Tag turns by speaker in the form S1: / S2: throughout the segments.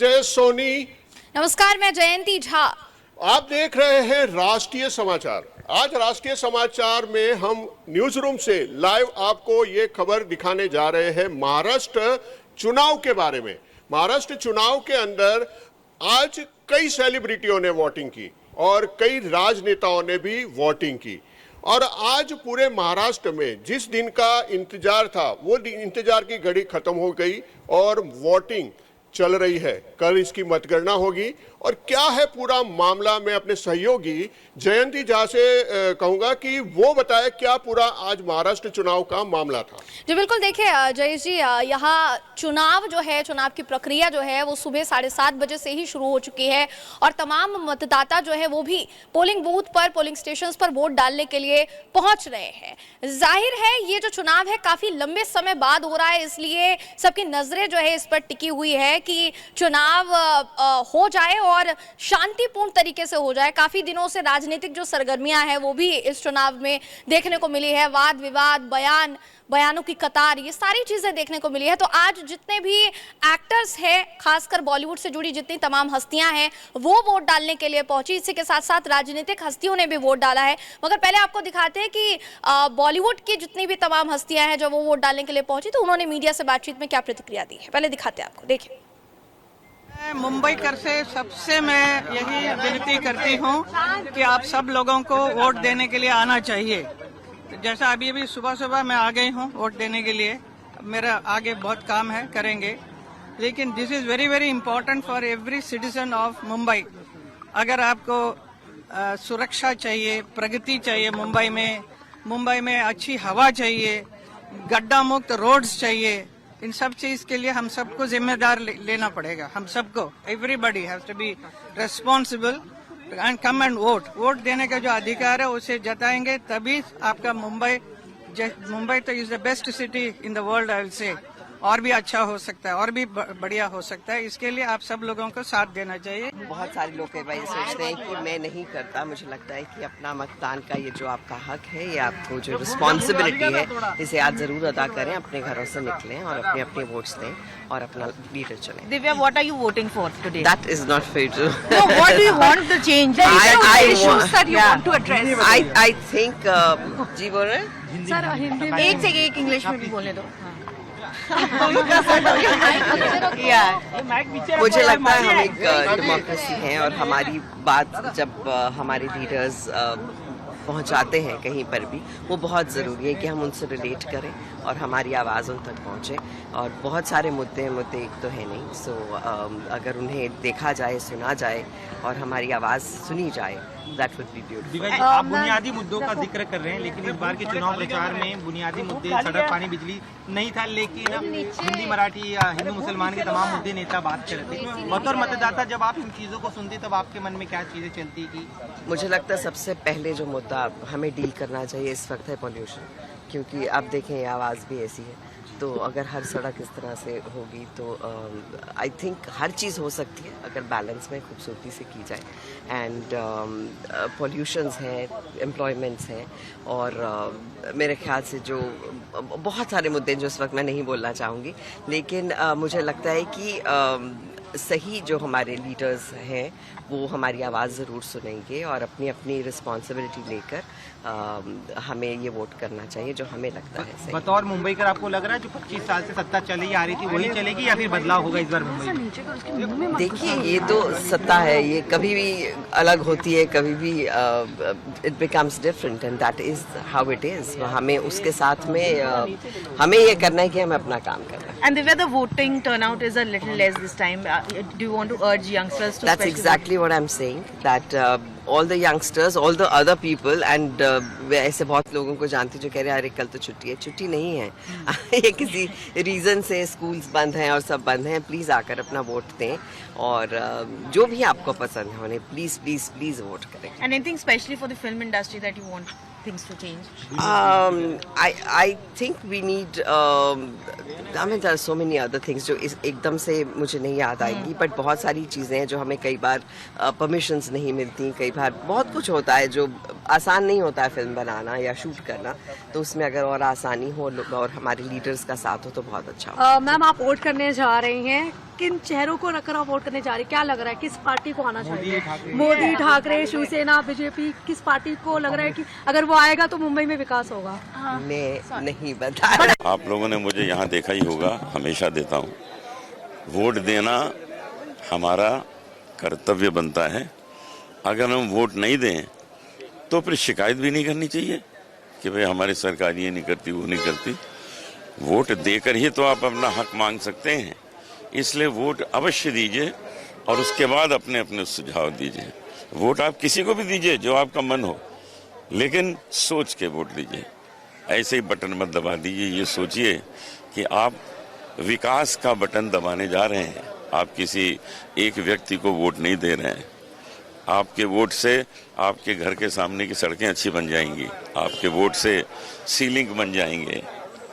S1: जय सोनी।
S2: नमस्कार, मैं जयंती झा।
S1: आप देख रहे हैं राष्ट्रीय समाचार। आज राष्ट्रीय समाचार में हम न्यूज रूम से लाइव आपको ये खबर दिखाने जा रहे हैं महाराष्ट्र चुनाव के बारे में। महाराष्ट्र चुनाव के अंदर आज कई सेलिब्रिटियों ने वोटिंग की और कई राजनेताओं ने भी वोटिंग की और आज पूरे महाराष्ट्र में जिस दिन का इंतजार था वो इंतजार की घड़ी खत्म हो गई और वोटिंग चल रही है। कल इसकी मतगणना होगी और क्या है पूरा मामला, मैं अपने सहयोगी जयंती झा से कहूंगा कि वो बताए क्या पूरा आज महाराष्ट्र चुनाव का मामला था।
S2: जी बिल्कुल, देखिए जयेश जी, यहाँ चुनाव जो है, चुनाव की प्रक्रिया जो है वो सुबह 7:30 बजे से ही शुरू हो चुकी है और तमाम मतदाता जो है वो भी पोलिंग बूथ पर, पोलिंग स्टेशन पर वोट डालने के लिए पहुंच रहे हैं। जाहिर है ये जो चुनाव है काफी लंबे समय बाद हो रहा है, इसलिए सबकी नजरें जो है इस पर टिकी हुई है कि चुनाव हो जाए और शांतिपूर्ण तरीके से हो जाए। काफी दिनों से राजनीतिक जो सरगर्मियां हैं वो भी इस चुनाव में देखने को मिली है। वाद विवाद, बयानों की कतार, ये सारी चीजें देखने को मिली है। तो आज जितने भी एक्टर्स हैं, खासकर बॉलीवुड से जुड़ी जितनी तमाम हस्तियां हैं, वो वोट डालने के लिए पहुंची। इसी के साथ साथ राजनीतिक हस्तियों ने भी वोट डाला है। मगर पहले आपको दिखाते हैं कि बॉलीवुड की जितनी भी तमाम हस्तियां हैं जब वो वोट डालने के लिए पहुंची तो उन्होंने मीडिया से बातचीत में क्या प्रतिक्रिया दी है, पहले दिखाते हैं आपको, देखिए।
S3: मुंबई कर से सबसे मैं यही विनती करती हूँ कि आप सब लोगों को वोट देने के लिए आना चाहिए। जैसा अभी सुबह सुबह मैं आ गई हूँ वोट देने के लिए, मेरा आगे बहुत काम है, करेंगे, लेकिन this is very very important for every citizen of Mumbai. अगर आपको सुरक्षा चाहिए, प्रगति चाहिए मुंबई में अच्छी हवा चाहिए, गड्ढा मुक्त रोड्स चाहिए, इन सब चीज के लिए हम सबको जिम्मेदार लेना पड़ेगा। हम सबको, everybody has to be responsible and come and vote देने का जो अधिकार है उसे जताएंगे, तभी आपका मुंबई तो is the best city in the world, I will say, और भी अच्छा हो सकता है, और भी बढ़िया हो सकता है। इसके लिए आप सब लोगों को साथ देना चाहिए।
S4: बहुत सारे लोग कई बार सोचते हैं कि मैं नहीं करता। मुझे लगता है कि अपना मतदान का ये जो आपका हक है, ये आपको जो रिस्पॉन्सिबिलिटी है, इसे आप जरूर अदा करें। अपने घरों से निकलें और अपने अपने वोट्स दें और अपना लीडर चुनें।
S5: Divya, what are you voting for today?
S4: That is not fair to.
S5: No, what do you want to change? Issues that you want to address.
S4: I think जी बोल रहे हैं?
S5: सर हिंदी में एक से एक इंग्लिश में भी बोलने दो।
S4: मुझे लगता है हम एक डेमोक्रेसी हैं और हमारी बात जब हमारे लीडर्स पहुंचाते हैं कहीं पर भी, वो बहुत ज़रूरी है कि हम उनसे रिलेट करें और हमारी आवाज़ उन तक पहुंचे। और बहुत सारे मुद्दे एक तो है नहीं, सो अगर उन्हें देखा जाए, सुना जाए और हमारी आवाज़ सुनी जाए, दैट वुड बी ब्यूटीफुल।
S6: आप बुनियादी मुद्दों का जिक्र कर रहे हैं, लेकिन इस बार के चुनाव प्रचार में बुनियादी मुद्दे सड़क, पानी, बिजली नहीं था, लेकिन हिंदी, मराठी या हिंदू मुसलमान के तमाम मुद्दे नेता बात कर रहे थे। बतौर मतदाता जब आप इन चीज़ों को सुनते तब आपके मन में क्या चीज़ें चलती कि?
S4: मुझे लगता है सबसे पहले जो मुद्दा हमें डील करना चाहिए इस वक्त है पॉल्यूशन, क्योंकि आप देखें ये आवाज़ भी ऐसी है। तो अगर हर सड़क इस तरह से होगी तो आई थिंक हर चीज़ हो सकती है अगर बैलेंस में खूबसूरती से की जाए। एंड पॉल्यूशंस हैं, एम्प्लॉयमेंट्स हैं और मेरे ख्याल से जो बहुत सारे मुद्दे जो इस वक्त मैं नहीं बोलना चाहूँगी, लेकिन मुझे लगता है कि सही जो हमारे लीडर्स हैं वो हमारी आवाज़ ज़रूर सुनेंगे और अपनी अपनी रिस्पॉन्सिबिलिटी लेकर हमें ये वोट करना चाहिए जो हमें लगता है सही।
S6: बतौर मुंबई कर आपको लग रहा है जो 25 साल से सत्ता चली आ रही थी वही चलेगी या फिर बदलाव होगा इस बार मुंबई में?
S4: देखिए, ये तो सत्ता है, ये कभी भी अलग होती है, कभी भी it becomes different and that is how it is. हमें उसके साथ में हमें ये करना है कि हमें अपना काम करना है।
S5: And the voting turnout is a little less this time. Do you want to urge youngsters to?
S4: That's exactly what I'm saying. That all the youngsters, all the other people, and ऐसे बहुत लोगों को जानती जो कह रहे हैं अरे कल तो छुट्टी है। छुट्टी नहीं है। ये किसी रीजन से स्कूल्स बंद हैं और सब बंद हैं। प्लीज आकर अपना वोट दें और जो भी आपको पसंद है उन्हें प्लीज प्लीज प्लीज वोट करें।
S5: And anything specially for the film industry that you want things to change?
S4: I think we need. I mean, there are so many other things जो एकदम से मुझे नहीं याद आएंगी, बट बहुत सारी चीज़ें हैं जो हमें कई बार परमिशंस नहीं मिलती, कई बार बहुत कुछ होता है जो आसान नहीं होता है फिल्म बनाना या शूट करना, तो उसमें अगर और आसानी हो और हमारे लीडर्स का साथ हो तो बहुत अच्छा हो।
S7: मैम, आप वोट करने जा रही हैं, किन चेहरों को रखकर आप वोट करने जा रहे हैं? क्या लग रहा है किस पार्टी को आना चाहिए? मोदी, ठाकरे, शिवसेना, बीजेपी, किस पार्टी को लग रहा है कि अगर वो आएगा तो मुंबई में विकास होगा?
S4: मैं नहीं बता।
S8: आप लोगों ने मुझे यहाँ देखा ही होगा, हमेशा देता हूँ। वोट देना हमारा कर्तव्य बनता है। अगर हम वोट नहीं दें तो फिर शिकायत भी नहीं करनी चाहिए कि भाई हमारी सरकार ये नहीं करती, वो नहीं करती। वोट देकर ही तो आप अपना हक मांग सकते हैं। इसलिए वोट अवश्य दीजिए और उसके बाद अपने अपने सुझाव दीजिए। वोट आप किसी को भी दीजिए जो आपका मन हो, लेकिन सोच के वोट दीजिए। ऐसे ही बटन मत दबा दीजिए। ये सोचिए कि आप विकास का बटन दबाने जा रहे हैं। आप किसी एक व्यक्ति को वोट नहीं दे रहे हैं। आपके वोट से आपके घर के सामने की सड़कें अच्छी बन जाएंगी। आपके वोट से सीलिंग बन जाएंगे,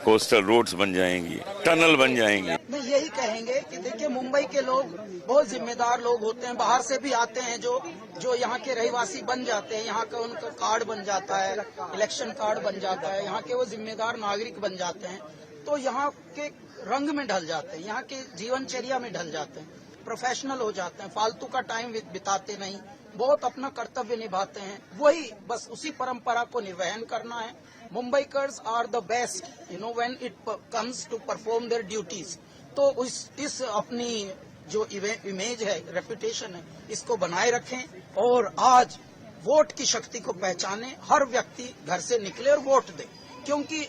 S8: कोस्टल रोड्स बन जाएंगी, टनल बन जाएंगे।
S9: मैं यही कहेंगे कि देखिए, मुंबई के लोग बहुत जिम्मेदार लोग होते हैं। बाहर से भी आते हैं जो यहाँ के रहवासी बन जाते हैं। यहाँ का उनका कार्ड बन जाता है, इलेक्शन कार्ड बन जाता है। यहाँ के वो जिम्मेदार नागरिक बन जाते हैं, तो यहाँ के रंग में ढल जाते हैं, यहाँ के जीवनचर्या में ढल जाते हैं, प्रोफेशनल हो जाते हैं, फालतू का टाइम बिताते नहीं, बहुत अपना कर्तव्य निभाते हैं। वही बस उसी परंपरा को निर्वहन करना है। Mumbaikars are the best, when it comes to perform their duties. तो इस अपनी जो इमेज है, रेपुटेशन है, इसको बनाए रखें और आज वोट की शक्ति को पहचाने। हर व्यक्ति घर से निकले और वोट दे, क्योंकि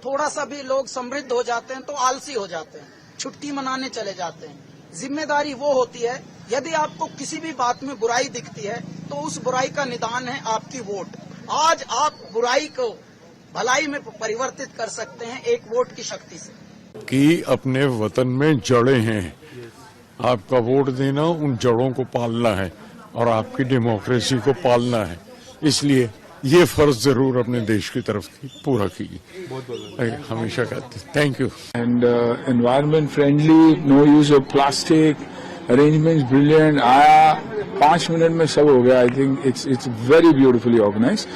S9: थोड़ा सा भी लोग समृद्ध हो जाते हैं तो आलसी हो जाते हैं, छुट्टी मनाने चले जाते हैं। जिम्मेदारी वो होती है, यदि आपको किसी भी बात में बुराई दिखती है तो उस बुराई का निदान है आपकी वोट। आज आप बुराई को भलाई में परिवर्तित कर सकते हैं एक वोट की शक्ति से।
S10: कि अपने वतन में जड़ें हैं, आपका वोट देना उन जड़ों को पालना है और आपकी डेमोक्रेसी को पालना है। इसलिए ये फर्ज जरूर अपने देश की तरफ पूरा कीजिए। हमेशा कहते हैं thank you.
S11: And environment friendly, no use of plastic, arrangements brilliant. आया 5 मिनट में सब हो गया। I think it's very beautifully organise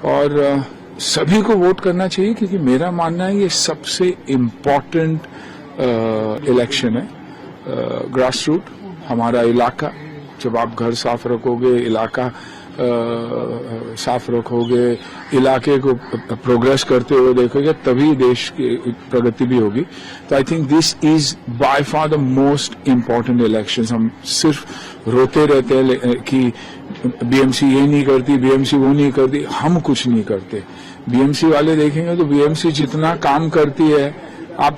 S11: और सभी को वोट करना चाहिए, क्योंकि मेरा मानना है ये सबसे इम्पोर्टेंट इलेक्शन है। ग्रास रूट, हमारा इलाका, जब आप घर साफ रखोगे, इलाका साफ रखोगे, इलाके को प्रोग्रेस करते हुए देखोगे, तभी देश की प्रगति भी होगी। तो I think this is by far the most important elections. हम सिर्फ रोते रहते हैं कि बीएमसी ये नहीं करती, बीएमसी वो नहीं करती। हम कुछ नहीं करते। बीएमसी वाले देखेंगे तो बीएमसी जितना काम करती है, आप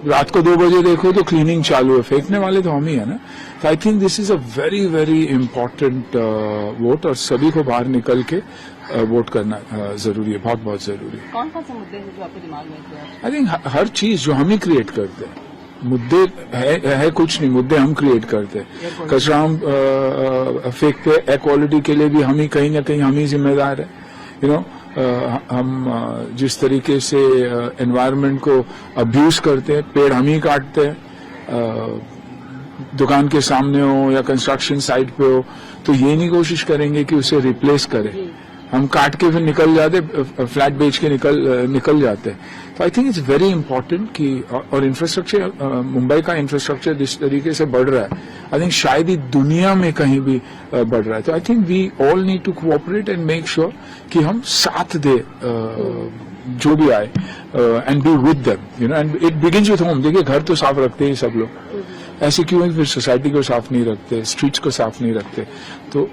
S11: रात को 2 बजे देखो तो क्लीनिंग चालू है, फेंकने वाले तो हम ही है ना। तो I think this is a very very important vote और सभी को बाहर निकल के वोट करना जरूरी है, बहुत बहुत जरूरी है।
S5: कौन कौन से मुद्दे हैं जो आपके दिमाग में?
S11: आई थिंक हर चीज जो हम ही क्रिएट करते हैं। मुद्दे है कुछ नहीं, मुद्दे हम क्रिएट करते हैं। कचरा हम फेंकते, एयर क्वालिटी के लिए भी हम ही कहीं ना कहीं हम ही जिम्मेदार है। हम जिस तरीके से एनवायरनमेंट को अब्यूज करते हैं, पेड़ हम ही काटते हैं, दुकान के सामने हो या कंस्ट्रक्शन साइट पे हो, तो ये नहीं कोशिश करेंगे कि उसे रिप्लेस करें। हम काट के फिर निकल जाते, फ्लैट बेच के निकल जाते। तो I think it's very important कि और इंफ्रास्ट्रक्चर, मुंबई का इंफ्रास्ट्रक्चर जिस तरीके से बढ़ रहा है, आई थिंक शायद ही दुनिया में कहीं भी बढ़ रहा है। तो I think we all need to cooperate and make sure कि हम साथ दे जो भी आए and be with them, and it begins with home. देखिए, घर तो साफ रखते ही सब लोग, ऐसे क्यों है फिर सोसाइटी को साफ नहीं रखते, स्ट्रीट्स को साफ नहीं रखते? तो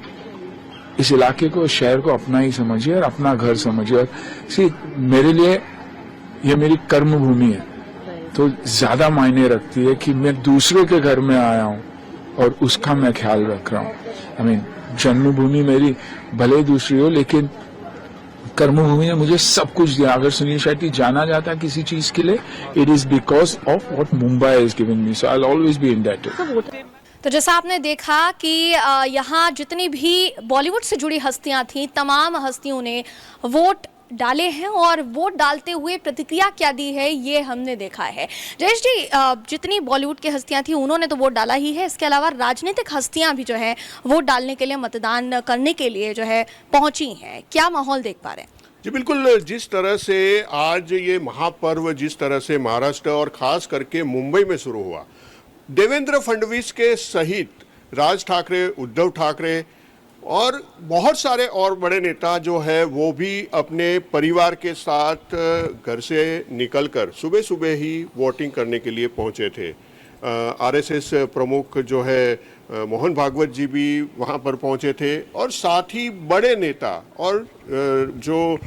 S11: इस इलाके को, शहर को अपना ही समझिए और अपना घर समझिए। और मेरे लिए ये मेरी कर्म भूमि है, तो ज्यादा मायने रखती है कि मैं दूसरे के घर में आया हूं और उसका मैं ख्याल रख रहा हूं। जन्मभूमि मेरी भले दूसरी हो, लेकिन कर्मभूमि ने मुझे सब कुछ दिया। अगर सुनील शेट्टी जाना जाता है किसी चीज के लिए, it is because of what Mumbai is giving me, so I will always be indebted.
S2: तो जैसा आपने देखा कि यहाँ जितनी भी बॉलीवुड से जुड़ी हस्तियां थीं, तमाम हस्तियों ने वोट डाले हैं और वोट डालते हुए प्रतिक्रिया क्या दी है ये हमने देखा है। जयेश जी, जितनी बॉलीवुड की हस्तियां थी उन्होंने तो वोट डाला ही है, इसके अलावा राजनीतिक हस्तियां भी जो है वोट डालने के लिए, मतदान करने के लिए जो है पहुंची हैं। क्या माहौल देख पा रहे हैं?
S1: जी बिल्कुल, जिस तरह से आज ये महापर्व जिस तरह से महाराष्ट्र और खास करके मुंबई में शुरू हुआ, देवेंद्र फडणवीस के सहित राज ठाकरे, उद्धव ठाकरे और बहुत सारे और बड़े नेता जो है वो भी अपने परिवार के साथ घर से निकलकर सुबह सुबह ही वोटिंग करने के लिए पहुंचे थे। आरएसएस प्रमुख जो है मोहन भागवत जी भी वहां पर पहुंचे थे और साथ ही बड़े नेता और जो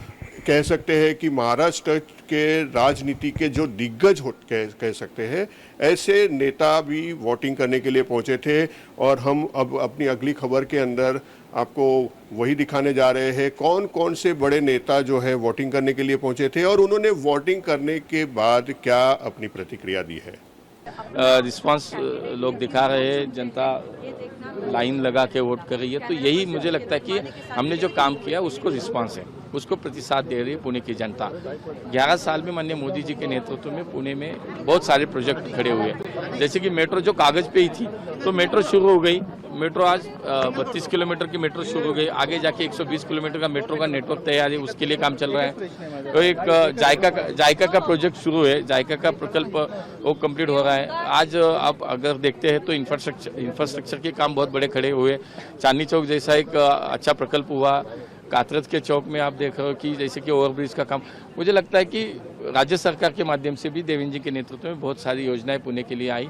S1: कह सकते हैं कि महाराष्ट्र के राजनीति के जो दिग्गज कह सकते हैं, ऐसे नेता भी वोटिंग करने के लिए पहुंचे थे। और हम अब अपनी अगली खबर के अंदर आपको वही दिखाने जा रहे हैं कौन कौन से बड़े नेता जो है वोटिंग करने के लिए पहुंचे थे और उन्होंने वोटिंग करने के बाद क्या अपनी प्रतिक्रिया दी है।
S12: रिस्पांस लोग दिखा रहे हैं, जनता लाइन लगा के वोट कर रही है, तो यही मुझे लगता है कि हमने जो काम किया उसको रिस्पांस है, उसको प्रतिसाद दे रही है पुणे की जनता। 11 साल में माननीय मोदी जी के नेतृत्व में पुणे में बहुत सारे प्रोजेक्ट खड़े हुए, जैसे कि मेट्रो जो कागज पे ही थी तो मेट्रो शुरू हो गई। मेट्रो आज 32 किलोमीटर की मेट्रो शुरू हो गई, आगे जाके 120 किलोमीटर का मेट्रो का नेटवर्क तैयार है, उसके लिए काम चल रहा है। तो एक जायका का प्रोजेक्ट शुरू है, जायका का प्रकल्प वो कंप्लीट हो रहा है। आज आप अगर देखते हैं तो इंफ्रास्ट्रक्चर के काम बहुत बड़े खड़े हुए। चांदनी चौक जैसा एक अच्छा प्रकल्प हुआ, कातरज के चौक में आप देख रहे हो कि जैसे कि ओवरब्रिज का काम। मुझे लगता है कि राज्य सरकार के माध्यम से भी देवेंद्र जी के नेतृत्व में बहुत सारी योजनाएं पुणे के लिए आई।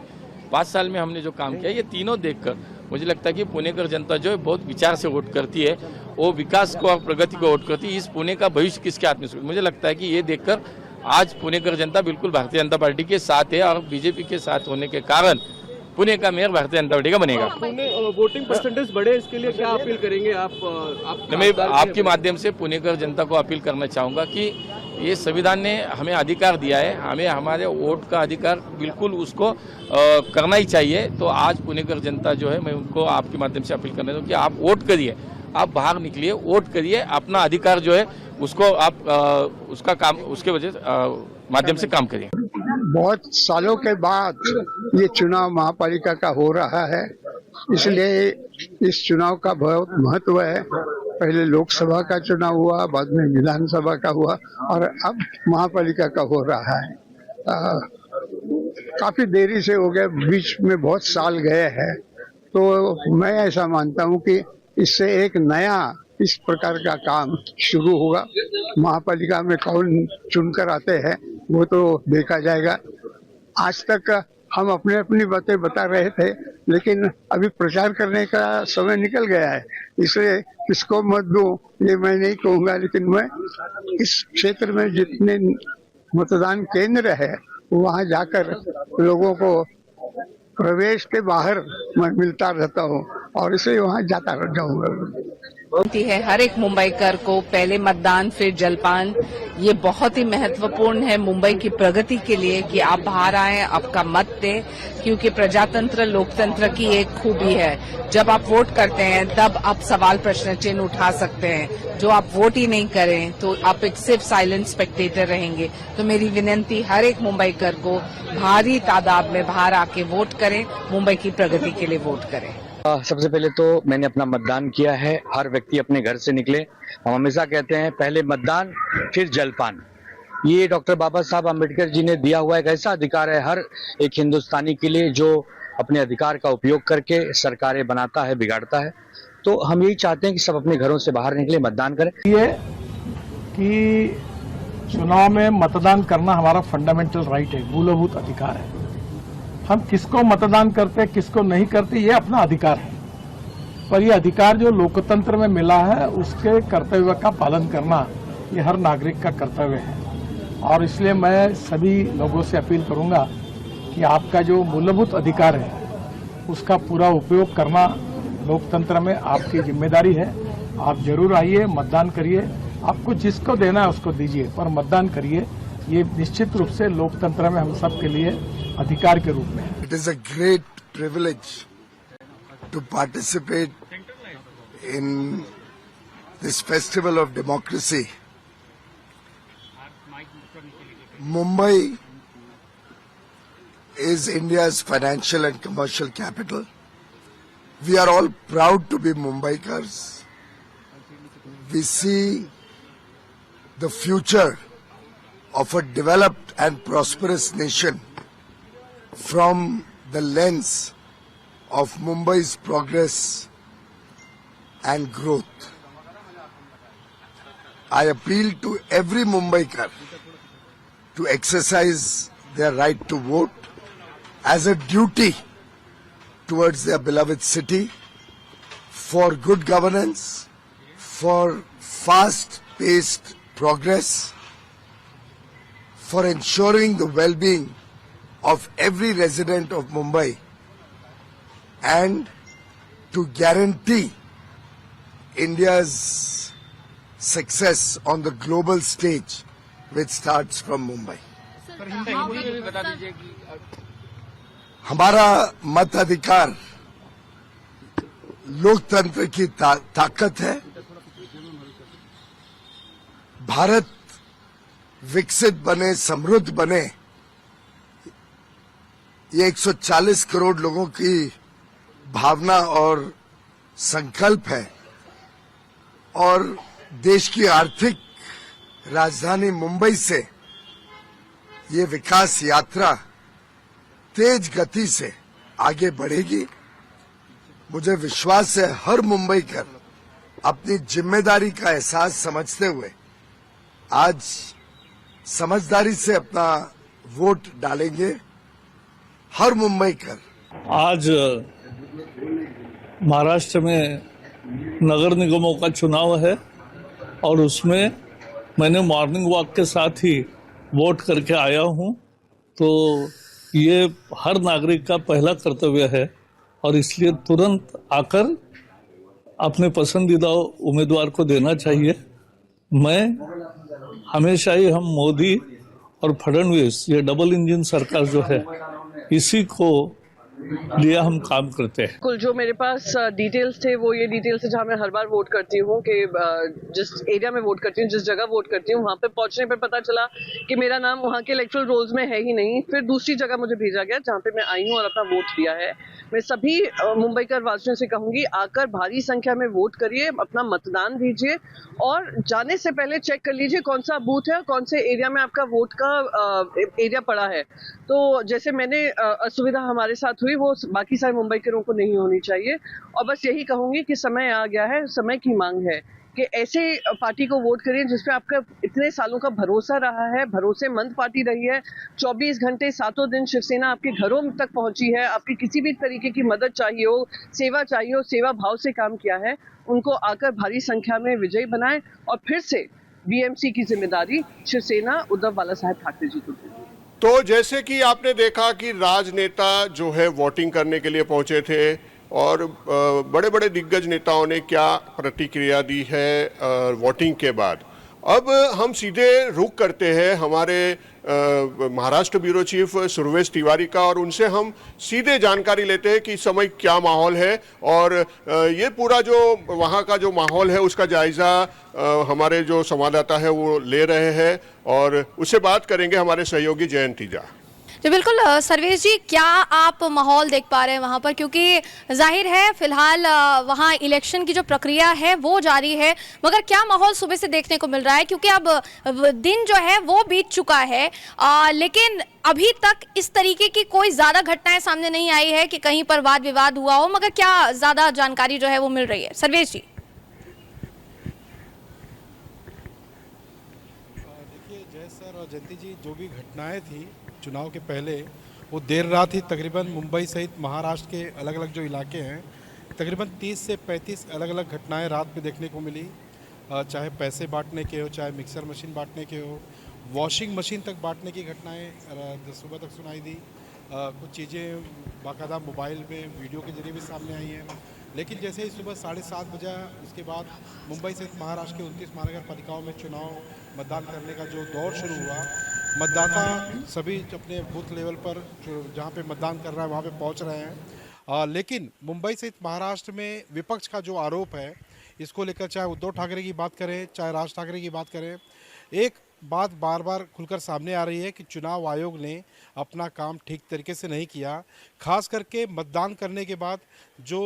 S12: 5 साल में हमने जो काम किया, ये तीनों देखकर मुझे लगता है कि पुणेकर जनता जो है बहुत विचार से वोट करती है, वो विकास को और प्रगति को वोट करती है। इस पुणे का भविष्य किसके हाथ में, मुझे लगता है कि ये देखकर आज पुणेकर जनता बिल्कुल भारतीय जनता पार्टी के साथ है और बीजेपी के साथ होने के कारण पुणे का मेयर भारतीय जनता पार्टी का बनेगा।
S13: वोटिंग परसेंटेज बढ़े, इसके लिए क्या अपील करेंगे आप?
S12: मैं आपके माध्यम से पुणेकर जनता को अपील करना चाहूँगा कि ये संविधान ने हमें अधिकार दिया है, हमें हमारे वोट का अधिकार बिल्कुल उसको करना ही चाहिए। तो आज पुणेकर जनता जो है, मैं उनको आपके माध्यम से अपील करना चाहूँ कि आप वोट करिए, आप बाहर निकलिए, वोट करिए, अपना अधिकार जो है उसको आप उसका काम उसके वजह माध्यम से काम करिए।
S14: बहुत सालों के बाद ये चुनाव महापालिका का हो रहा है, इसलिए इस चुनाव का बहुत महत्व है। पहले लोकसभा का चुनाव हुआ, बाद में विधानसभा का हुआ और अब महापालिका का हो रहा है। काफी देरी से हो गया, बीच में बहुत साल गए हैं। तो मैं ऐसा मानता हूँ कि इससे एक नया इस प्रकार का काम शुरू होगा। महापालिका में कौन चुनकर आते हैं वो तो देखा जाएगा। आज तक हम अपनी बातें बता रहे थे, लेकिन अभी प्रचार करने का समय निकल गया है, इसलिए किसको मत दूं ये मैं नहीं कहूंगा। लेकिन मैं इस क्षेत्र में जितने मतदान केंद्र है वहां जाकर लोगों को प्रवेश के बाहर मैं मिलता रहता हूं और इसलिए वहां जाता जाऊंगा।
S15: होती है हर एक मुंबईकर को पहले मतदान फिर जलपान, ये बहुत ही महत्वपूर्ण है मुंबई की प्रगति के लिए कि आप बाहर आए, आपका मत दें, क्योंकि प्रजातंत्र लोकतंत्र की एक खूबी है। जब आप वोट करते हैं तब आप सवाल प्रश्न चिन्ह उठा सकते हैं, जो आप वोट ही नहीं करें तो आप एक सिर्फ साइलेंट स्पेक्टेटर रहेंगे। तो मेरी विनती हर एक मुंबईकर को भारी तादाद में बाहर आके वोट करें, मुंबई की प्रगति के लिए वोट करें।
S16: सबसे पहले तो मैंने अपना मतदान किया है। हर व्यक्ति अपने घर से निकले। हम हमेशा कहते हैं पहले मतदान फिर जलपान। ये डॉक्टर बाबा साहब अम्बेडकर जी ने दिया हुआ एक ऐसा अधिकार है हर एक हिंदुस्तानी के लिए, जो अपने अधिकार का उपयोग करके सरकारें बनाता है, बिगाड़ता है। तो हम यही चाहते हैं कि सब अपने घरों से बाहर निकले, मतदान करें।
S17: ये कि चुनाव में मतदान करना हमारा फंडामेंटल राइट है, मूलभूत अधिकार है। हम किसको मतदान करते किसको नहीं करते ये अपना अधिकार है, पर ये अधिकार जो लोकतंत्र में मिला है उसके कर्तव्य का पालन करना ये हर नागरिक का कर्तव्य है। और इसलिए मैं सभी लोगों से अपील करूंगा कि आपका जो मूलभूत अधिकार है उसका पूरा उपयोग करना लोकतंत्र में आपकी जिम्मेदारी है। आप जरूर आइए, मतदान करिए, आपको जिसको देना है उसको दीजिए, पर मतदान करिए। ये निश्चित रूप से लोकतंत्र में हम सब के लिए अधिकार के रूप में है।
S18: It is a great privilege to participate in this festival of democracy. Mumbai is India's financial and commercial capital. We are all proud to be Mumbaikars. We see the future of a developed and prosperous nation from the lens of Mumbai's progress and growth. I appeal to every Mumbaikar to exercise their right to vote as a duty towards their beloved city for good governance, for fast-paced progress, for ensuring the well-being of every resident of Mumbai, and to guarantee India's success on the global stage, which starts from Mumbai. हमारा मताधिकार लोकतंत्र की ताकत है। भारत विकसित बने, समृद्ध बने, ये 140 करोड़ लोगों की भावना और संकल्प है और देश की आर्थिक राजधानी मुंबई से ये विकास यात्रा तेज गति से आगे बढ़ेगी। मुझे विश्वास है हर मुंबईकर अपनी जिम्मेदारी का एहसास समझते हुए आज समझदारी से अपना वोट डालेंगे। हर मुंबईकर
S19: आज महाराष्ट्र में नगर निगमों का चुनाव है और उसमें मैंने मॉर्निंग वॉक के साथ ही वोट करके आया हूं, तो ये हर नागरिक का पहला कर्तव्य है और इसलिए तुरंत आकर अपने पसंदीदा उम्मीदवार को देना चाहिए। मैं हमेशा ही हम मोदी और फडणवीस, ये डबल इंजन सरकार जो है, इसी को लिए हम काम करते हैं।
S20: कुल जो मेरे पास डिटेल्स थे वो ये डिटेल्स है जहाँ मैं हर बार वोट करती हूँ कि जिस एरिया में वोट करती हूँ, जिस जगह वोट करती हूँ, वहाँ पे पहुँचने पे पता चला कि मेरा नाम वहाँ के इलेक्टोरल रोल्स में है ही नहीं। फिर दूसरी जगह मुझे भेजा गया जहाँ पे मैं आई हूँ और अपना वोट दिया है। मैं सभी मुंबईकर वासियों से कहूँगी, आकर भारी संख्या में वोट करिए, अपना मतदान दीजिए और जाने से पहले चेक कर लीजिए कौन सा बूथ है और कौन से एरिया में आपका वोट का एरिया पड़ा है। तो जैसे मैंने असुविधा हमारे साथ हुई वो बाकी सारे मुंबईकरों को नहीं होनी चाहिए। और बस यही कहूंगी कि समय आ गया है, समय की मांग है कि ऐसे पार्टी को वोट करिए जिसपे आपका इतने सालों का भरोसा रहा है, भरोसेमंद पार्टी रही है। 24 घंटे 7 दिन शिवसेना आपके घरों तक पहुंची है। आपकी किसी भी तरीके की मदद चाहिए हो, सेवा चाहिए हो, सेवा भाव से काम किया है। उनको आकर भारी संख्या में विजयी बनाएं और फिर से बीएमसी की जिम्मेदारी शिवसेना उद्धव बाला साहेब ठाकरे जी को दें।
S1: तो जैसे कि आपने देखा कि राजनेता जो है वोटिंग करने के लिए पहुंचे थे और बड़े बड़े दिग्गज नेताओं ने क्या प्रतिक्रिया दी है वोटिंग के बाद। अब हम सीधे रुख करते हैं हमारे महाराष्ट्र ब्यूरो चीफ सुरवेश तिवारी का और उनसे हम सीधे जानकारी लेते हैं कि इस समय क्या माहौल है और ये पूरा जो वहाँ का जो माहौल है उसका जायजा हमारे जो संवाददाता है वो ले रहे हैं और उससे बात करेंगे हमारे सहयोगी जयंत तीजा।
S2: जी बिल्कुल सर्वेश जी, क्या आप माहौल देख पा रहे हैं वहाँ पर, क्योंकि जाहिर है फिलहाल वहाँ इलेक्शन की जो प्रक्रिया है वो जारी है, मगर क्या माहौल सुबह से देखने को मिल रहा है, क्योंकि अब दिन जो है वो बीत चुका है लेकिन अभी तक इस तरीके की कोई ज़्यादा घटनाएं सामने नहीं आई है कि कहीं पर वाद विवाद हुआ हो, मगर क्या ज़्यादा जानकारी जो है वो मिल रही है सर्वेश जी?
S17: देखिए जय सर और जयंती जी, जो भी घटनाएं थी चुनाव के पहले वो देर रात ही तकरीबन मुंबई सहित महाराष्ट्र के अलग अलग जो इलाके हैं तकरीबन 30 से 35 अलग अलग घटनाएं रात में देखने को मिली। चाहे पैसे बांटने के हो, चाहे मिक्सर मशीन बांटने के हो, वॉशिंग मशीन तक बांटने की घटनाएं सुबह तक सुनाई दी। कुछ चीज़ें बाकायदा मोबाइल में वीडियो के जरिए भी सामने आई हैं। लेकिन जैसे ही सुबह 7:30 बजा उसके बाद मुंबई सहित महाराष्ट्र के 29 महानगर पालिकाओं में चुनाव मतदान करने का जो दौर शुरू हुआ, मतदाता सभी अपने बूथ लेवल पर जहाँ पे मतदान कर रहा है वहाँ पे पहुँच रहे हैं। लेकिन मुंबई सहित महाराष्ट्र में विपक्ष का जो आरोप है इसको लेकर, चाहे उद्धव ठाकरे की बात करें चाहे राज ठाकरे की बात करें, एक बात बार बार खुलकर सामने आ रही है कि चुनाव आयोग ने अपना काम ठीक तरीके से नहीं किया। खास करके मतदान करने के बाद जो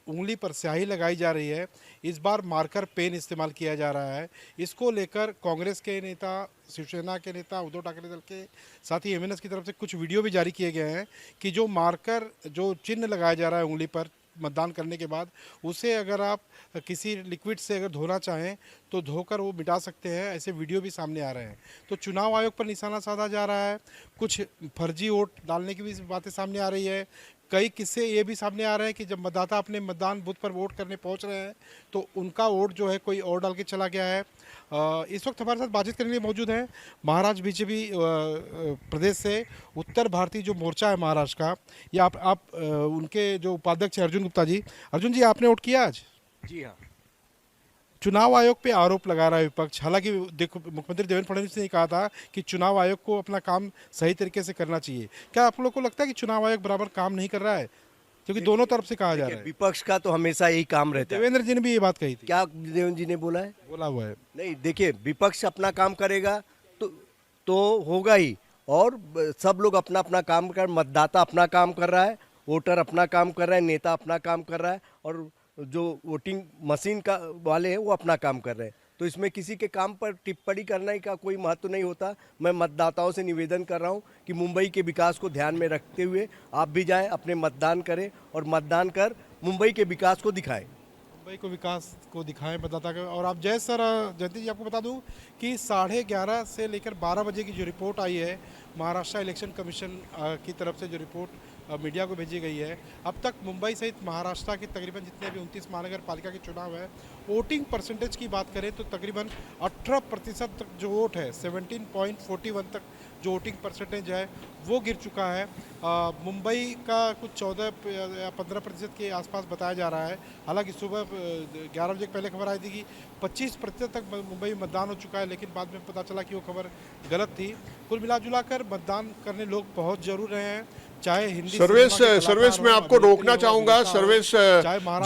S17: उंगली पर स्याही लगाई जा रही है, इस बार मार्कर पेन इस्तेमाल किया जा रहा है। इसको लेकर कांग्रेस के नेता, शिवसेना के नेता, उद्धव ठाकरे दल के साथ ही एमएनएस की तरफ से कुछ वीडियो भी जारी किए गए हैं कि जो मार्कर, जो चिन्ह लगाया जा रहा है उंगली पर मतदान करने के बाद, उसे अगर आप किसी लिक्विड से अगर धोना चाहें तो धोकर वो मिटा सकते हैं। ऐसे वीडियो भी सामने आ रहे हैं। तो चुनाव आयोग पर निशाना साधा जा रहा है। कुछ फर्जी वोट डालने की भी बातें सामने आ रही है। कई किस्से ये भी सामने आ रहे हैं कि जब मतदाता अपने मतदान बूथ पर वोट करने पहुंच रहे हैं तो उनका वोट जो है कोई और डाल के चला गया है। इस वक्त हमारे साथ बातचीत करने के लिए मौजूद हैं महाराष्ट्र बीजेपी प्रदेश से उत्तर भारतीय जो मोर्चा है महाराष्ट्र का, ये आप उनके जो उपाध्यक्ष हैं अर्जुन गुप्ता जी। अर्जुन जी, आपने वोट किया आज?
S21: जी हाँ।
S17: चुनाव आयोग पे आरोप लगा रहा है विपक्ष। हालांकि देखो, मुख्यमंत्री देवेंद्र फडणवीस ने कहा था कि चुनाव आयोग को अपना काम सही तरीके से करना चाहिए। क्या आप लोग को लगता है कि चुनाव आयोग बराबर काम नहीं कर रहा है? क्योंकि दोनों तरफ से कहा जा रहा है।
S21: विपक्ष का तो हमेशा यही काम रहता है।
S17: देवेंद्र जी ने भी ये बात कही थी।
S21: क्या देवेंद्र जी ने बोला है?
S17: बोला हुआ है।
S21: नहीं, देखिए, विपक्ष अपना काम करेगा तो होगा ही, और सब लोग अपना अपना काम कर, मतदाता अपना काम कर रहा है, वोटर अपना काम कर रहा है, नेता अपना काम कर रहा है, और जो वोटिंग मशीन का वाले हैं वो अपना काम कर रहे हैं। तो इसमें किसी के काम पर टिप्पणी करने का कोई महत्व नहीं होता। मैं मतदाताओं से निवेदन कर रहा हूं कि मुंबई के विकास को ध्यान में रखते हुए आप भी जाएं, अपने मतदान करें और मतदान कर मुंबई के विकास को दिखाएं।
S17: मुंबई को विकास को दिखाएं मतदाता का। और आप जय सर, जयंती जी, आपको बता दूं कि 11:30 से लेकर 12 बजे की जो रिपोर्ट आई है महाराष्ट्र इलेक्शन कमीशन की तरफ से, जो रिपोर्ट मीडिया को भेजी गई है, अब तक मुंबई सहित महाराष्ट्र के तकरीबन जितने भी 29 महानगर पालिका के चुनाव है, वोटिंग परसेंटेज की बात करें तो तकरीबन 18% तक जो वोट है, 17.41 तक जो वोटिंग परसेंटेज है वो गिर चुका है। मुंबई का कुछ 14 या 15% के आसपास बताया जा रहा है। हालांकि सुबह 11 बजे पहले खबर आई थी कि 25% तक मुंबई में मतदान हो चुका है, लेकिन बाद में पता चला कि वो खबर गलत थी। कुल मिलाजुलाकर मतदान करने लोग पहुंच जरूर रहे हैं। चाहे हिंदी
S1: सर्वेश में आपको रोकना चाहूंगा। सर्वेश,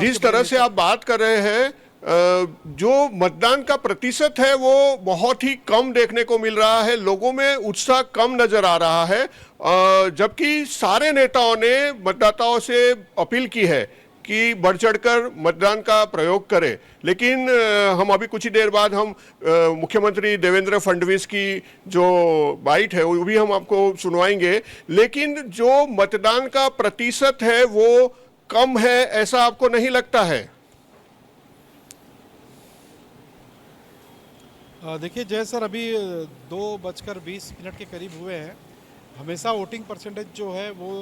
S1: जिस तरह से आप बात कर रहे हैं, जो मतदान का प्रतिशत है वो बहुत ही कम देखने को मिल रहा है। लोगों में उत्साह कम नजर आ रहा है, जबकि सारे नेताओं ने मतदाताओं से अपील की है कि बढ़ चढ़कर मतदान का प्रयोग करें। लेकिन हम अभी कुछ ही देर बाद हम मुख्यमंत्री देवेंद्र फडणवीस की जो बाइट है वो भी हम आपको सुनवाएंगे। लेकिन जो मतदान का प्रतिशत है वो कम है, ऐसा आपको नहीं लगता है?
S17: देखिए जय सर, अभी 2:20 के करीब हुए हैं। हमेशा वोटिंग परसेंटेज जो है वो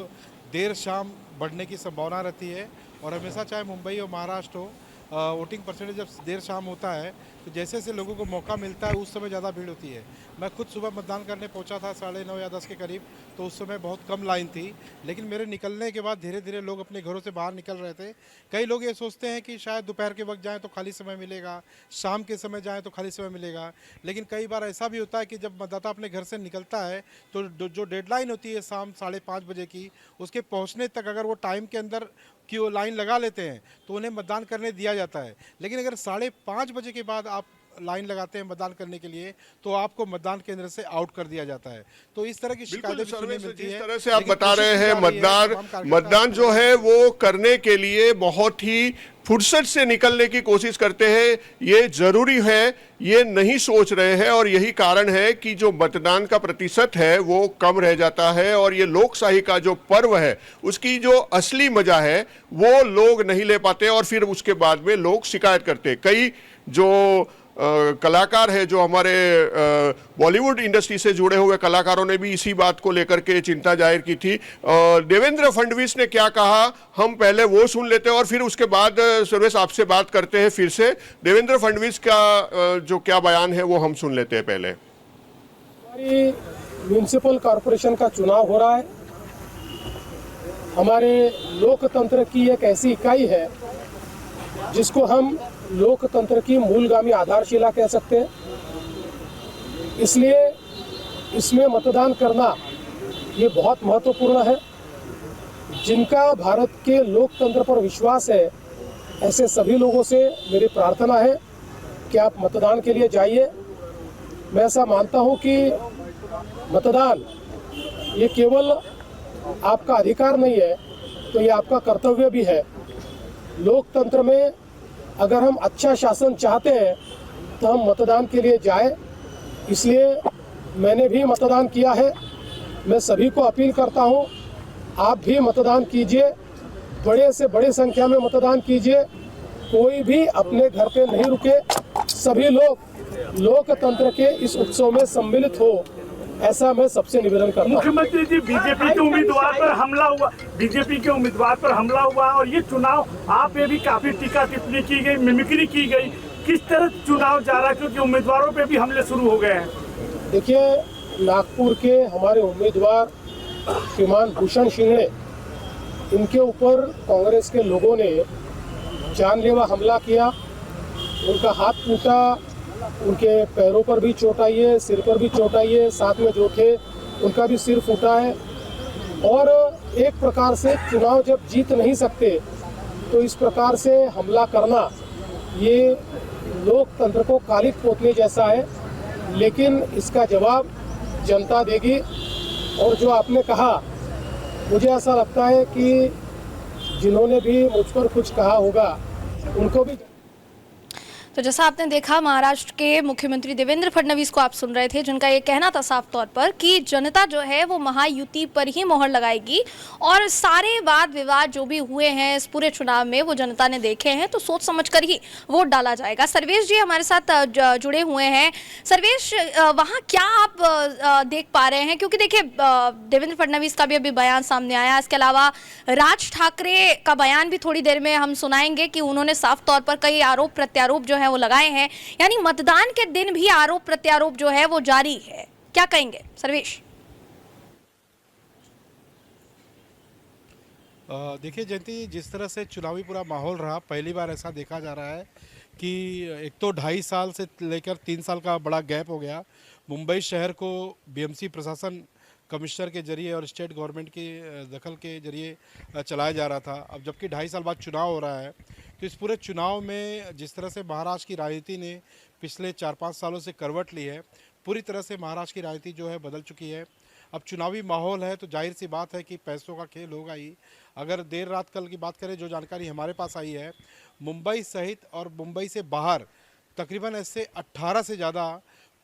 S17: देर शाम बढ़ने की संभावना रहती है, और हमेशा चाहे मुंबई और महाराष्ट्र हो, वोटिंग परसेंटेज जब देर शाम होता है तो जैसे जैसे लोगों को मौका मिलता है उस समय ज़्यादा भीड़ होती है। मैं खुद सुबह मतदान करने पहुंचा था 9:30 या 10 के करीब, तो उस समय बहुत कम लाइन थी, लेकिन मेरे निकलने के बाद धीरे धीरे लोग अपने घरों से बाहर निकल रहे थे। कई लोग ये सोचते हैं कि शायद दोपहर के वक्त जाएँ तो खाली समय मिलेगा, शाम के समय जाएँ तो खाली समय मिलेगा, लेकिन कई बार ऐसा भी होता है कि जब मतदाता अपने घर से निकलता है तो जो डेडलाइन होती है शाम 5:30 बजे की, उसके पहुँचने तक अगर वो टाइम के अंदर कि वो लाइन लगा लेते हैं तो उन्हें मतदान करने दिया जाता है। लेकिन अगर 5:30 बजे के बाद आप लाइन लगाते हैं मतदान करने के लिए तो आपको मतदान केंद्र से आउट कर दिया जाता है। तो इस तरह की शिकायतें भी सुनने मिलती है।
S1: जिस तरह से आप बता रहे हैं, मतदान जो है वो करने के लिए बहुत ही फुर्सत से निकलने की कोशिश करते हैं। ये जरूरी है, ये नहीं सोच रहे हैं, और यही कारण है कि जो मतदान का प्रतिशत है वो कम रह जाता है, और ये लोकशाही का जो पर्व है उसकी जो असली मजा है वो लोग नहीं ले पाते, और फिर उसके बाद में लोग शिकायत करते हैं। कई जो कलाकार है, जो हमारे बॉलीवुड इंडस्ट्री से जुड़े हुए कलाकारों ने भी इसी बात को लेकर के चिंता जाहिर की थी। देवेंद्र फडणवीस ने क्या कहा, हम पहले वो सुन लेते हैं और फिर उसके बाद सर्वेश आपसे बात करते हैं फिर से। देवेंद्र फडणवीस का जो क्या बयान है वो हम सुन लेते हैं पहले।
S22: हमारी म्यूनिसिपल कॉरपोरेशन का चुनाव हो रहा है। हमारे लोकतंत्र की एक ऐसी इकाई है जिसको हम लोकतंत्र की मूलगामी आधारशिला कह सकते हैं। इसलिए इसमें मतदान करना ये बहुत महत्वपूर्ण है। जिनका भारत के लोकतंत्र पर विश्वास है, ऐसे सभी लोगों से मेरी प्रार्थना है कि आप मतदान के लिए जाइए। मैं ऐसा मानता हूं कि मतदान ये केवल आपका अधिकार नहीं है, तो ये आपका कर्तव्य भी है। लोकतंत्र में अगर हम अच्छा शासन चाहते हैं तो हम मतदान के लिए जाए। इसलिए मैंने भी मतदान किया है। मैं सभी को अपील करता हूं, आप भी मतदान कीजिए, बड़े से बड़े संख्या में मतदान कीजिए। कोई भी अपने घर पे नहीं रुके, सभी लोग लोकतंत्र के इस उत्सव में सम्मिलित हो, ऐसा मैं सबसे निवेदन करता हूं।
S17: मुख्यमंत्री जी, बीजेपी के उम्मीदवार पर हमला हुआ, बीजेपी के उम्मीदवार पर हमला हुआ और ये चुनाव आप पे भी काफी टीका टिप्पणी की गई, मिमिक्री की गई। किस तरह चुनाव जा रहा है, क्योंकि उम्मीदवारों पे भी हमले शुरू हो गए हैं।
S22: देखिए, नागपुर के हमारे उम्मीदवार श्रीमान भूषण सिंह ने, इनके ऊपर कांग्रेस के लोगों ने जानलेवा हमला किया। उनका हाथ टूटा, उनके पैरों पर भी चोट आई है, सिर पर भी चोट आई है, साथ में जो थे उनका भी सिर फूटा है। और एक प्रकार से चुनाव जब जीत नहीं सकते तो इस प्रकार से हमला करना, ये लोकतंत्र को कालिक पोतने जैसा है। लेकिन इसका जवाब जनता देगी। और जो आपने कहा, मुझे ऐसा लगता है कि जिन्होंने भी मुझ पर कुछ कहा होगा उनको भी।
S2: तो जैसा आपने देखा, महाराष्ट्र के मुख्यमंत्री देवेंद्र फडणवीस को आप सुन रहे थे, जिनका ये कहना था साफ तौर पर कि जनता जो है वो महायुति पर ही मोहर लगाएगी और सारे वाद विवाद जो भी हुए हैं इस पूरे चुनाव में वो जनता ने देखे हैं, तो सोच समझकर ही वोट डाला जाएगा। सर्वेश जी हमारे साथ जुड़े हुए हैं। सर्वेश, वहाँ क्या आप देख पा रहे हैं? क्योंकि देखिए, देवेंद्र फडणवीस का भी अभी बयान सामने आया। इसके अलावा राज ठाकरे का बयान भी थोड़ी देर में हम सुनाएंगे कि उन्होंने साफ तौर पर कई आरोप प्रत्यारोप जो है वो लगाए हैं। यानी मतदान के दिन भी आरोप प्रत्यारोप जो है वो जारी है। क्या कहेंगे सर्वेश?
S17: देखिए जयंती, जिस तरह से चुनावी पूरा माहौल रहा, पहली बार ऐसा देखा जा रहा है कि एक तो 2.5 साल से लेकर 3 साल का बड़ा गैप हो गया। मुंबई शहर को बीएमसी प्रशासन कमिश्नर के जरिए और स्टेट गवर्नमेंट की दखल के जरिए चलाया जा रहा था। अब जबकि 2.5 साल बाद चुनाव हो रहा है, तो इस पूरे चुनाव में जिस तरह से महाराष्ट्र की राजनीति ने पिछले 4-5 सालों से करवट ली है, पूरी तरह से महाराष्ट्र की राजनीति जो है बदल चुकी है। अब चुनावी माहौल है तो जाहिर सी बात है कि पैसों का खेल होगा ही। अगर देर रात कल की बात करें, जो जानकारी हमारे पास आई है, मुंबई सहित और मुंबई से बाहर तकरीबन ऐसे 18 से ज़्यादा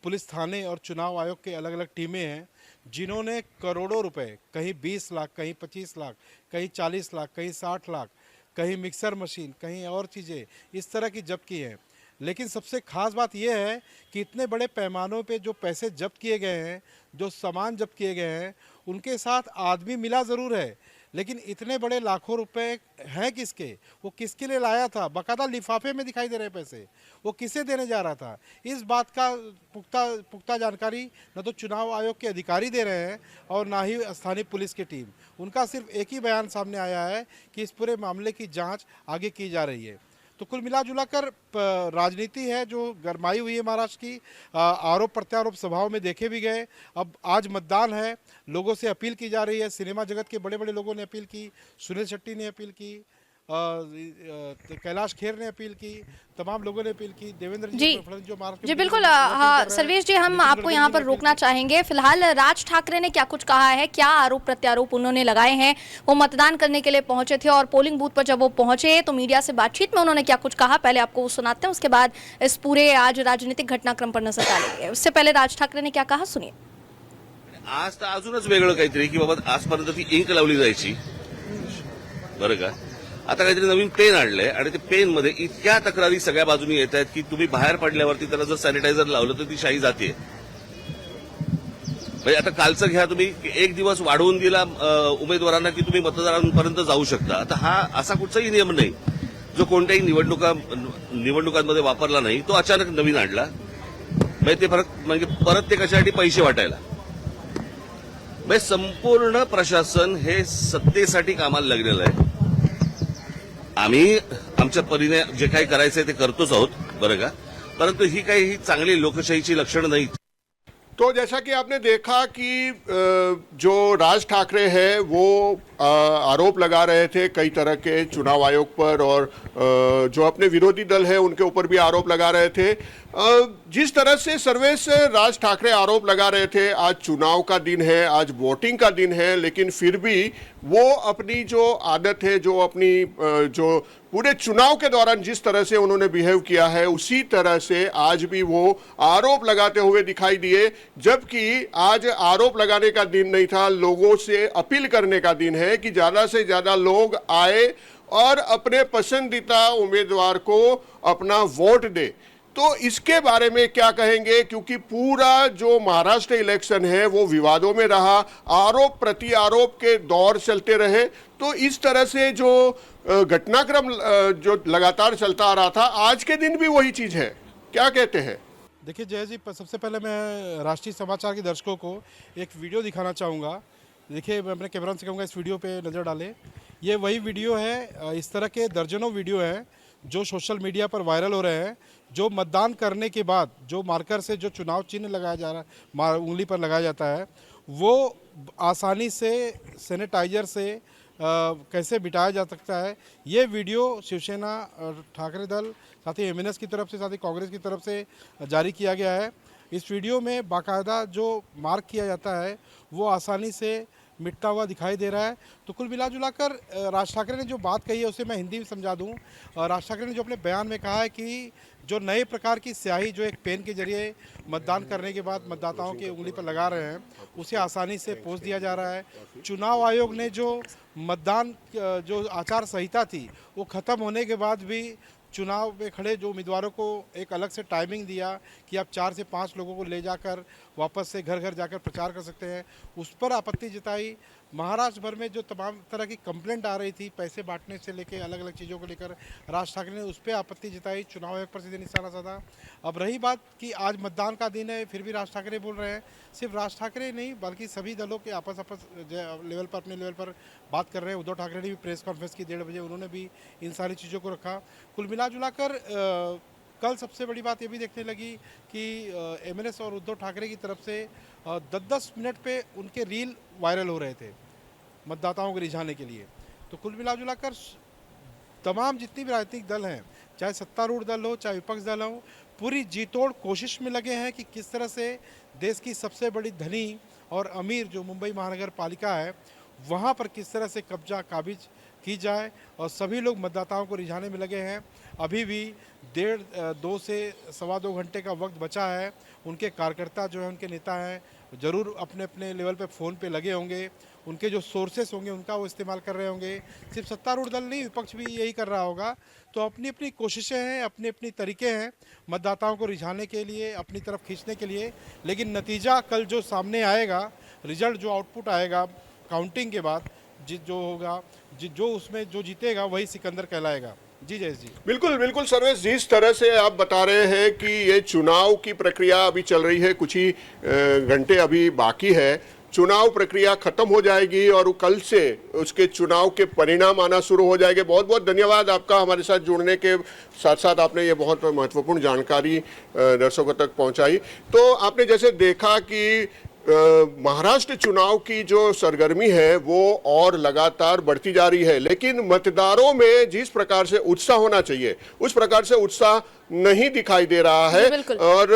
S17: पुलिस थाने और चुनाव आयोग के अलग अलग टीमें हैं, जिन्होंने करोड़ों रुपए, कहीं 20 लाख, कहीं 25 लाख, कहीं 40 लाख, कहीं 60 लाख, कहीं मिक्सर मशीन, कहीं और चीज़ें इस तरह की जब्त की हैं। लेकिन सबसे खास बात यह है कि इतने बड़े पैमानों पे जो पैसे जब्त किए गए हैं, जो सामान जब्त किए गए हैं, उनके साथ आदमी मिला ज़रूर है, लेकिन इतने बड़े लाखों रुपए हैं किसके? वो किसके लिए लाया था? बाकायदा लिफाफे में दिखाई दे रहे पैसे, वो किसे देने जा रहा था? इस बात का पुख्ता जानकारी न तो चुनाव आयोग के अधिकारी दे रहे हैं और ना ही स्थानीय पुलिस की टीम। उनका सिर्फ एक ही बयान सामने आया है कि इस पूरे मामले की जांच आगे की जा रही है। तो कुल मिला जुलाकर राजनीति है जो गरमाई हुई है महाराष्ट्र की। आरोप प्रत्यारोप सभाओं में देखे भी गए। अब आज मतदान है, लोगों से अपील की जा रही है। सिनेमा जगत के बड़े बड़े लोगों ने अपील की, सुनील शेट्टी ने अपील की, कैलाश खेर ने अपील की, तमाम लोगों ने अपील की। देवेंद्र जी जो
S2: जी बिल्कुल। हाँ सर्वेश जी, हम आपको यहाँ पर रोकना चाहेंगे। फिलहाल राज ठाकरे ने क्या कुछ कहा है, क्या आरोप प्रत्यारोप उन्होंने लगाए हैं? वो मतदान करने के लिए पहुंचे थे और पोलिंग बूथ पर जब वो पहुंचे तो मीडिया से बातचीत में उन्होंने क्या कुछ कहा, पहले आपको वो सुनाते हैं, उसके बाद इस पूरे आज राजनीतिक घटनाक्रम पर नजर डालेंगे। उससे पहले राज ठाकरे ने क्या कहा, सुनिए।
S3: आज तर अजूनच वेगळं काहीतरी की बाबा आजपर्यंत ती इंक लावली जायची, बरं का, आता काहीतरी नवीन पेन आणलंय आणि ते पेन मध्ये इतक्या तक्रारी सगळ्या बाजूनी येत आहेत की तुम्ही बाहेर पडल्यावरती त्याला जर सॅनिटायझर लावलं तर ती शाई जाते। म्हणजे आता कालचं घ्या तुम्ही, एक दिवस वाढवून दिला उमेदवारांना की तुम्ही मतदारांपर्यंत जाऊ शकता। आता हा असा कुठचाही नियम नाही जो कोणत्याही निवडणुकांमध्ये वापरला नाही, तो अचानक नवीन आणला। म्हणजे ते परत ते कशासाठी पैसे वाटायला। म्हणजे संपूर्ण प्रशासन हे सत्तेसाठी कामाला लागलेलं आहे। आम्ही आमच्या परीने जे काही करायचंय ते करतोच आहोत, बरं का, परंतु ही काही चांगली लोकशाहीची लक्षणं नाही।
S1: तो जैसा कि आपने देखा कि जो राज ठाकरे है वो आरोप लगा रहे थे कई तरह के चुनाव आयोग पर, और जो अपने विरोधी दल है उनके ऊपर भी आरोप लगा रहे थे। जिस तरह से सर्वेश राज ठाकरे आरोप लगा रहे थे, आज चुनाव का दिन है, आज वोटिंग का दिन है, लेकिन फिर भी वो अपनी जो आदत है, जो अपनी जो पूरे चुनाव के दौरान जिस तरह से उन्होंने बिहेव किया है, उसी तरह से आज भी वो आरोप लगाते हुए दिखाई दिए। जबकि आज आरोप लगाने का दिन नहीं था, लोगों से अपील करने का दिन है कि ज़्यादा से ज़्यादा लोग आए और अपने पसंदीदा उम्मीदवार को अपना वोट दे। तो इसके बारे में क्या कहेंगे, क्योंकि पूरा जो महाराष्ट्र इलेक्शन है वो विवादों में रहा, आरोप प्रति आरोप के दौर चलते रहे। तो इस तरह से जो घटनाक्रम जो लगातार चलता आ रहा था, आज के दिन भी वही चीज है, क्या कहते हैं?
S6: देखिए जय जी, सबसे पहले मैं राष्ट्रीय समाचार के दर्शकों को एक वीडियो दिखाना चाहूँगा। देखिए, मैं अपने कैमरा से कहूँगा इस वीडियो पे नज़र डालें। ये वही वीडियो है, इस तरह के दर्जनों वीडियो हैं जो सोशल मीडिया पर वायरल हो रहे हैं, जो मतदान करने के बाद जो मार्कर से जो चुनाव चिन्ह लगाया जा रहा है, उंगली पर लगाया जाता है, वो आसानी से सैनिटाइजर से कैसे मिटाया जा सकता है। ये वीडियो शिवसेना ठाकरे दल, साथ ही एमएनएस की तरफ से, साथ ही कांग्रेस की तरफ से जारी किया गया है। इस वीडियो में बाकायदा जो मार्क किया जाता है वो आसानी से मिटता हुआ दिखाई दे रहा है। तो कुल मिला जुलाकर राज ठाकरे ने जो बात कही है उसे मैं हिंदी में समझा दूं। राज ठाकरे ने जो अपने बयान में कहा है कि जो नए प्रकार की स्याही जो एक पेन के जरिए मतदान करने के बाद मतदाताओं की उंगली पर लगा रहे हैं, उसे आसानी से पोंछ दिया जा रहा है। चुनाव आयोग ने जो मतदान जो आचार संहिता थी वो ख़त्म होने के बाद भी चुनाव में खड़े जो उम्मीदवारों को एक अलग से टाइमिंग दिया कि आप 4 से 5 लोगों को ले जाकर वापस से घर घर जाकर प्रचार कर सकते हैं, उस पर आपत्ति जताई। महाराष्ट्र भर में जो तमाम तरह की कंप्लेंट आ रही थी पैसे बांटने से लेकर अलग अलग चीज़ों को लेकर, राज ठाकरे ने उस पर आपत्ति जताई, चुनाव आयोग पर सीधे निशाना साधा। अब रही बात कि आज मतदान का दिन है, फिर भी राज ठाकरे बोल रहे हैं। सिर्फ राज ठाकरे नहीं बल्कि सभी दलों के आपस लेवल पर, अपने लेवल पर बात कर रहे हैं। उद्धव ठाकरे ने भी प्रेस कॉन्फ्रेंस की 1:30 बजे, उन्होंने भी इन सारी चीज़ों को रखा। कुल मिला जुलाकर कल सबसे बड़ी बात ये भी देखने लगी कि एमएनएस और उद्धव ठाकरे की तरफ से 10-10 मिनट पे उनके रील वायरल हो रहे थे मतदाताओं को रिझाने के लिए। तो कुल मिला जुलाकर तमाम जितनी भी राजनीतिक दल हैं, चाहे सत्तारूढ़ दल हो चाहे विपक्ष दल हो, पूरी जीतोड़ कोशिश में लगे हैं कि किस तरह से देश की सबसे बड़ी धनी और अमीर जो मुंबई महानगर पालिका है वहाँ पर किस तरह से कब्जा काबिज की जाए, और सभी लोग मतदाताओं को रिझाने में लगे हैं। अभी भी 1.5-2 से 2.25 घंटे का वक्त बचा है। उनके कार्यकर्ता जो हैं, उनके नेता हैं, ज़रूर अपने अपने लेवल पे फ़ोन पे लगे होंगे, उनके जो सोर्सेस होंगे उनका वो इस्तेमाल कर रहे होंगे। सिर्फ सत्तारूढ़ दल नहीं, विपक्ष भी यही कर रहा होगा। तो अपनी अपनी कोशिशें हैं, अपने अपनी तरीके हैं मतदाताओं को रिझाने के लिए, अपनी तरफ खींचने के लिए। लेकिन नतीजा कल जो सामने आएगा, रिजल्ट जो आउटपुट आएगा काउंटिंग के बाद, जो होगा, जो उसमें जो जीतेगा वही सिकंदर कहलाएगा। जी जय जी।
S1: बिल्कुल बिल्कुल सर्वेश, जिस तरह से आप बता रहे हैं कि ये चुनाव की प्रक्रिया अभी चल रही है, कुछ ही घंटे अभी बाकी है, चुनाव प्रक्रिया खत्म हो जाएगी और कल से उसके चुनाव के परिणाम आना शुरू हो जाएंगे। बहुत बहुत धन्यवाद आपका हमारे साथ जुड़ने के साथ साथ आपने ये बहुत महत्वपूर्ण जानकारी दर्शकों तक पहुंचाई। तो आपने जैसे देखा कि महाराष्ट्र चुनाव की जो सरगर्मी है वो और लगातार बढ़ती जा रही है, लेकिन मतदारों में जिस प्रकार से उत्साह होना चाहिए उस प्रकार से उत्साह नहीं दिखाई दे रहा है। और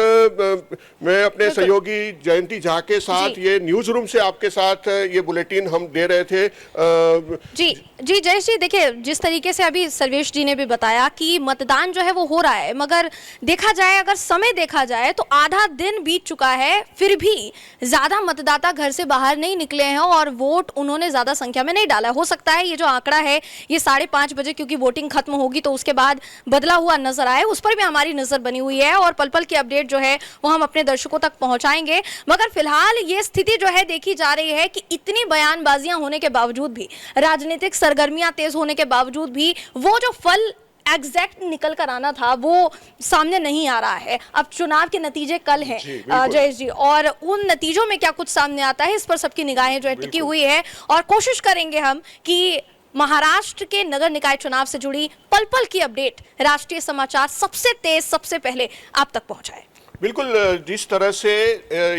S1: मैं अपने सहयोगी जयंती झा के साथ ये न्यूज रूम से आपके साथ ये बुलेटिन हम दे रहे थे।
S2: जी जयेश जी, देखिए जिस तरीके से अभी सर्वेश जी ने भी बताया कि मतदान जो है वो हो रहा है, मगर देखा जाए, अगर समय देखा जाए तो आधा दिन बीत चुका है, फिर भी ज्यादा मतदाता घर से बाहर नहीं निकले हैं और वोट उन्होंने ज्यादा संख्या में नहीं डाला। हो सकता है ये जो आंकड़ा है ये 5:30 बजे, क्योंकि वोटिंग खत्म होगी तो उसके बाद बदला हुआ नजर आए, उस पर भी हमारी नजर बनी हुई है और पल पल की अपडेट जो है वो हम अपने दर्शकों तक पहुंचाएंगे। मगर फिलहाल ये स्थिति जो है देखी जा रही है कि इतनी बयानबाजियां होने के बावजूद भी, राजनीतिक सरगर्मियां तेज होने के बावजूद भी, वो जो फल एग्जैक्ट निकल कर आना था वो सामने नहीं आ रहा है। अब चुनाव के नतीजे कल हैं जयेश जी, और उन नतीजों में क्या कुछ सामने आता है इस पर सबकी निगाहें जो है टिकी हुई है, और कोशिश करेंगे हम कि महाराष्ट्र के नगर निकाय चुनाव से जुड़ी पल पल की अपडेट राष्ट्रीय समाचार सबसे तेज, सबसे पहले आप तक पहुंचाए।
S1: बिल्कुल, जिस तरह से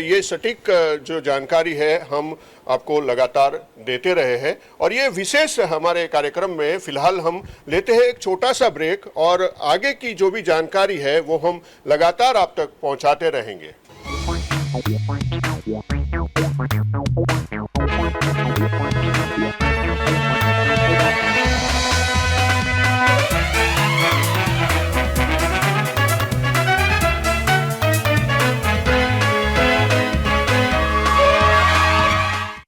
S1: ये सटीक जो जानकारी है हम आपको लगातार देते रहे हैं और ये विशेष हमारे कार्यक्रम में फिलहाल हम लेते हैं एक छोटा सा ब्रेक और आगे की जो भी जानकारी है वो हम लगातार आप तक पहुंचाते रहेंगे।